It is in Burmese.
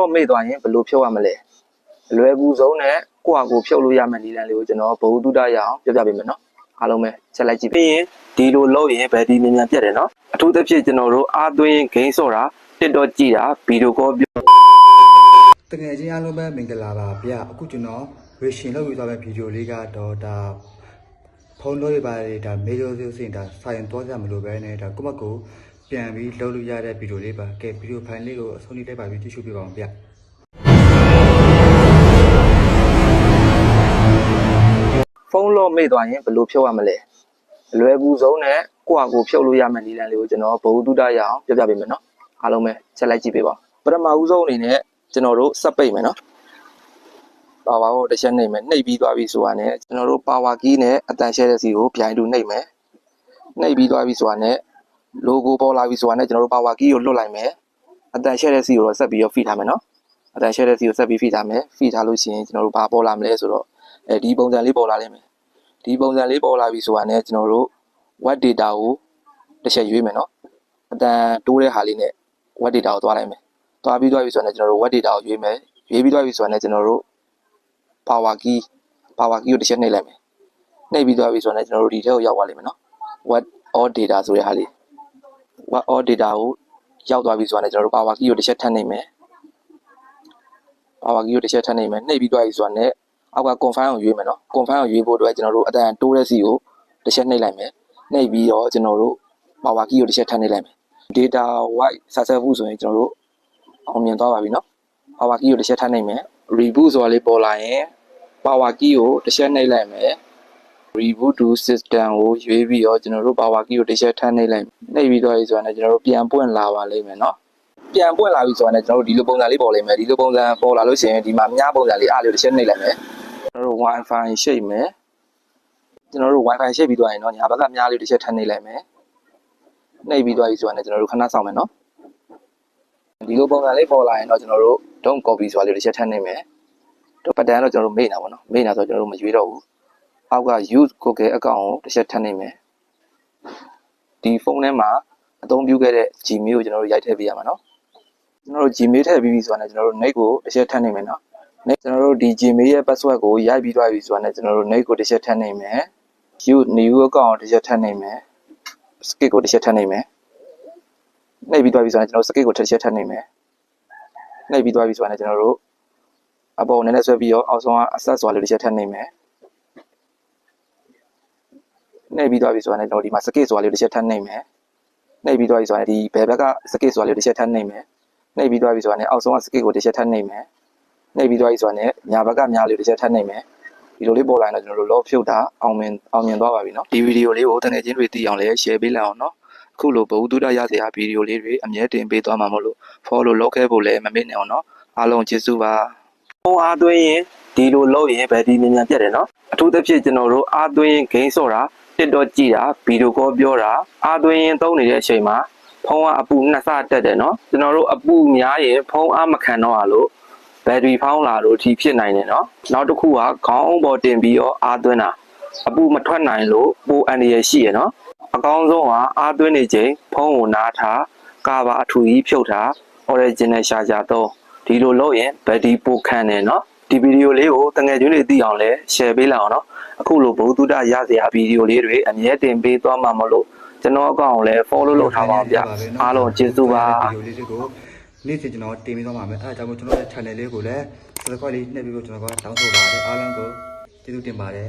တော့မေ့သွားရင်ဘယ်လိုဖြုတ်ရမလဲအလွယ်ကူဆုံးနဲ့ကိုယ့်အကူဖြုတ်လို့ရမယ့်နည်းလမ်းလေးကိုကျွန်တော်ဘဝတုဒ္ဒရအောင်ပြပြပေးမယ်နော်အားလုံးပဲချက်လိုက်ကြည့်ပြီးရင်ဒီလိုလုပ်ရင်ဘယ်ဒီမြန်မြန်ပြတ်တယ်နော်အထူးသဖြင့်ကျွန်တော်တို့အားသွင်းဂိမ်းဆော့တာတစ်တော့ကြည့်တာဗီဒီယိုကောပြောတကယ်ချင်းအားလုံးပဲမင်္ဂလာပါဗျအခုကျွန်တော်ရေရှင်လုပ်ပြီးသွားတဲ့ဗီဒီယိုလေးကတော့ဒါဖုန်းလို့ရပါတယ်ဒါမေးလို့စင်ဒါဆိုင်တော့ကြမလို့ပဲနဲ့ဒါကိုမကိုပြန်ပြီးလုပ်လို့ရတဲ့ဗီဒီယိုလေးပါကဲဗီဒီယိုဖိုင်လေးကိုအဆုံးထိလိုက်ပါပြီးကြည့်ရှုပြပါအောင်ဗျဖုန်းလို့မေ့သွားရင်ဘယ်လိုဖြုတ်ရမလဲအလွယ်ကူဆုံးနဲ့ကိုယ့်အကူဖြုတ်လို့ရမယ့်နည်းလမ်းလေးကိုကျွန်တော်ဘဝတုဒ္ဒရအောင်ပြပြပေးမယ်နော်အားလုံးပဲချက်လိုက်ကြည့်ပေးပါပထမဦးဆုံးအနေနဲ့ကျွန်တော်တို့စက်ပိတ်မယ်နော်ပါဝါကိုတစ်ချက်နှိပ်မယ်နှိပ်ပြီးသွားပြီဆိုတာနဲ့ကျွန်တော်တို့ပါဝါကီးနဲ့အတန်ရှဲတဲ့စီကိုပြိုင်တူနှိပ်မယ်နှိပ်ပြီးသွားပြီဆိုတာနဲ့ logo ပေါ်လာပြီဆိုတာနဲ့ကျွန်တော်တို့ပါဝါကီးကိုလွတ်လိုက်မယ်အတန်ရှဲတဲ့စီကိုတော့ဆက်ပြီးတော့ဖိထားမယ်နော်အတန်ရှဲတဲ့စီကိုဆက်ပြီးဖိထားမယ်ဖိထားလို့ရှိရင်ကျွန်တော်တို့ဘာပေါ်လာမလဲဆိုတော့ဒီပုံစံလေးပေါ်လာလိမ့်မယ်ဒီပုံစံလေးပေါ်လာပြီဆိုတာနဲ့ကျွန်တော်တို့ web data ကိုတစ်ချက်ရွေးမယ်နော်အတန်တိုးတဲ့ဟာလေးနဲ့ web data ကိုသွားလိုက်မယ်သွားပြီးသွားပြီဆိုတော့ကျွန်တော်တို့ web data ကိုရွေးမယ်ရွေးပြီးသွားပြီဆိုတော့ကျွန်တော်တို့ power key ကိုတစ်ချက်နှိပ်လိုက်မယ်နှိပ်ပြီးသွားပြီဆိုတော့ကျွန်တော်တို့ဒီထဲကိုရောက်သွားလိမ့်မယ်နော် web all data ဆိုတဲ့ဟာလေး web all data ကိုရောက်သွားပြီဆိုတော့ကျွန်တော်တို့ power key ကိုတစ်ချက်ထပ်နှိပ်မယ် power key ကိုတစ်ချက်ထပ်နှိပ်မယ်နှိပ်ပြီးသွားပြီဆိုတော့အောက်က confirm ကိုရွေးမယ်နော် confirm ကိုရွေးဖို့အတွက်ကျွန်တော်တို့အတန်တိုးတဲ့စီကိုတစ်ချက်နှိပ်လိုက်မယ်နှိပ်ပြီးတော့ကျွန်တော်တို့ power key ကိုတစ်ချက်ထပ်နှိပ်လိုက်မယ် data white successful ဆိုရင်ကျွန်တော်တို့အောင်မြင်သွားပါပြီနော် power key ကိုတစ်ချက်ထပ်နှိပ်မယ် reboot ဆိုတာလေးပေါ်လာရင် power key ကိုတစ်ချက်နှိပ်လိုက်မယ် reboot to system ကိုရွေးပြီးတော့ကျွန်တော်တို့ power key ကိုတစ်ချက်ထပ်နှိပ်လိုက်နှိပ်ပြီးတော့ဆိုတော့ကျွန်တော်တို့ပြန်ပွင့်လာပါလိမ့်မယ်နော်ပြန်ပွင့်လာပြီဆိုတော့ကျွန်တော်တို့ဒီလိုပုံစံလေးပေါ်လိမ့်မယ်ဒီလိုပုံစံပေါ်လာလို့ရှိရင်ဒီမှာမြားပုံစံလေးအားလေးတစ်ချက်နှိပ်လိုက်မယ်ကျွန်တော်တို့ wifi ရှိတ်မယ်ကျွန်တော်တို့ wifi ရှိတ်ပြီးသွားရင်တော့ညာဘက်ကမြားလေးတစ်ချက်ထပ်နှိပ်လိုက်မယ်နှိပ်ပြီးသွားပြီဆိုတော့ကျွန်တော်တို့ခဏဆောင်မယ်နော်ဒီလိုပုံစံလေးပေါ်လာရင်တော့ကျွန်တော်တို့ don't copy ဆိုတာလေးတစ်ချက်ထပ်နှိပ်မယ်တော့ပတ်တန်းတော့ကျွန်တော်တို့မေ့နေတာပေါ့နော်မေ့နေတာဆိုတော့ကျွန်တော်တို့မရွေးတော့ဘူးအောက်က use Google account ကိုတစ်ချက်ထပ်နှိပ်မယ်ဒီဖုန်းထဲမှာအသုံးပြုခဲ့တဲ့ Gmail ကိုကျွန်တော်တို့ရိုက်ထည့်ပေးရမှာနော်ကျွန်တော်တို့ Gmail ထည့်ပြီးပြီဆိုတော့ကျွန်တော်တို့ net ကိုတစ်ချက်ထပ်နှိပ်မယ်နော် net ကျွန်တော်တို့ဒီ Gmail ရဲ့ password ကိုရိုက်ပြီးသွားပြီဆိုတော့ကျွန်တော်တို့ net ကိုတစ်ချက်ထပ်နှိပ်မယ် use new account ကိုတစ်ချက်ထပ်နှိပ်မယ် skip ကိုတစ်ချက်ထပ်နှိပ်မယ်နှိပ်ပြီးသွားပြီဆိုတော့ကျွန်တော် skip ကိုတစ်ချက်ထပ်နှိပ်မယ်နှိပ်ပြီးသွားပြီဆိုတော့ကျွန်တော်တို့အပေါ်နည်းနည်းဆွဲပြီးတော့အောက်ဆုံးက access ဆိုတာလေးတစ်ချက်ထပ်နှိပ်မယ်နှိပ်ပြီးသွားပြီဆိုတော့ကျွန်တော်ဒီမှာ skip ဆိုတာလေးတစ်ချက်ထပ်နှိပ်မယ်နှိပ်ပြီးသွားပြီဆိုတော့ဒီဘယ်ဘက်က skip ဆိုတာလေးတစ်ချက်ထပ်နှိပ်မယ်နှိပ်ပြီးသွားပြီဆိုတော့အောက်ဆုံးက skip ကိုတစ်ချက်ထပ်နှိပ်မယ်နှိပ်ပြီးသွားပြီဆိုတော့ညာဘက်ကညာလေးတစ်ချက်ထပ်နှိပ်မယ်ဒီလိုလေးပေါ်လာရင်တော့ကျွန်တော်တို့ log ဖြုတ်တာအောင်မြင်သွားပါပြီနော်ဒီဗီဒီယိုလေးကိုတကယ်ချင်းတွေသိအောင်လည်း share ပေးလိုက်အောင်နော်အခုလိုဘဝတုဒ္ဒရစရာဗီဒီယိုလေးတွေအမြဲတင်ပေးသွားမှာမို့လို့ follow လုပ်ခဲ့ဖို့လည်းမမေ့နဲ့အောင်နော်အားလုံးကျေးဇူးပါဖုန်းအားသွင်းရင်ဒီလိုလုပ်ရင်ဘယ်ဒီမြန်မြန်ပြတ်တယ်နော်အထူးသဖြင့်ကျွန်တော်တို့အားသွင်းဂိမ်းဆော့တာတစ်တော့ကြည့်တာဗီဒီယိုကောပြောတာအားသွင်းရင်သုံးနေတဲ့အချိန်မှာဖုန်းကအပူနှစ်ဆတက်တယ်နော်ကျွန်တော်တို့အပူများရင်ဖုန်းအားမခံတော့ရလို့ဘက်ထရီဖောင်းလာလို့ဒီဖြစ်နိုင်တယ်နော်နောက်တစ်ခုကခေါင်းပေါ်တင်ပြီးတော့အားသွင်းတာအပူမထွက်နိုင်လို့ပိုအန်ဒီရရှိရနော်အကောင်းဆုံးကအားသွင်းနေချိန်ဖုန်းကိုနားထားကာဘာအထူကြီးဖြုတ်ထား original charger တော့ဒီလိုလုပ်ရင်ဘက်ထရီပိုခံတယ်နော်ဒီဗီဒီယိုလေးကိုတကယ်ချင်းတွေသိအောင်လဲ share ပေးလိုက်အောင်နော်အခုလိုဘဝတုဒ္ဒရစရာဗီဒီယိုလေးတွေအမြဲတင်ပေးသွားမှာမလို့ကျွန်တော်အကောင့်ကိုလည်း follow လုပ်ထားပါဗျအားလုံးကျေးဇူးပါဗီဒီယိုလေးတွေကိုနေ့စဉ်ကျွန်တော်တင်ပေးသွားမှာမယ်အဲဒါကြောင့်ကျွန်တော်ရဲ့ channel လေးကိုလည်း subscribe လေးနှိပ်ပြီးတော့ကျွန်တော်ကတောင်းဆိုပါတယ်အားလုံးကိုကျေးဇူးတင်ပါတယ်